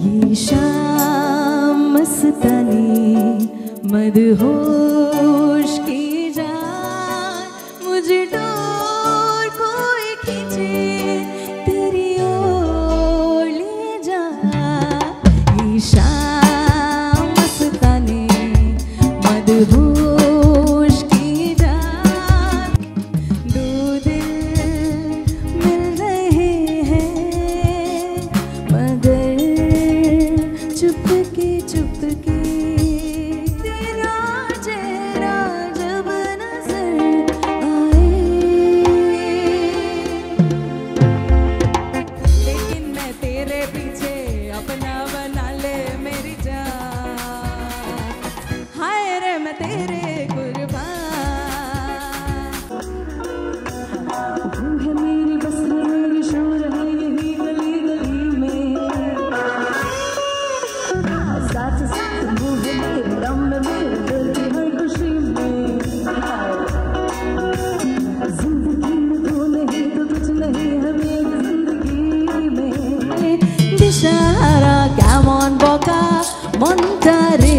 ये शाम मस्तानी मदहोश की जान मुझे डोर कोई खींचे तेरी ओर ले जा। ये शाम मस्तानी मदहोश की जान दो दिल मिल रहे हैं मगर चुपके चुपके तेरा चेहरा जब नजर आए। लेकिन मैं तेरे पीछे अपना बना ले मेरी जान, हाय रे मैं तेरे कुर्बान। तू है मेरी बस मेरी शोर है यही गली गली में, साथ साथ वो है मेरे दम में मेरे दिल की हर खुशी में। जिंदगी में तू नहीं तो कुछ नहीं है मेरी जिंदगी में। दिशारा কেমন বকা মনটা রে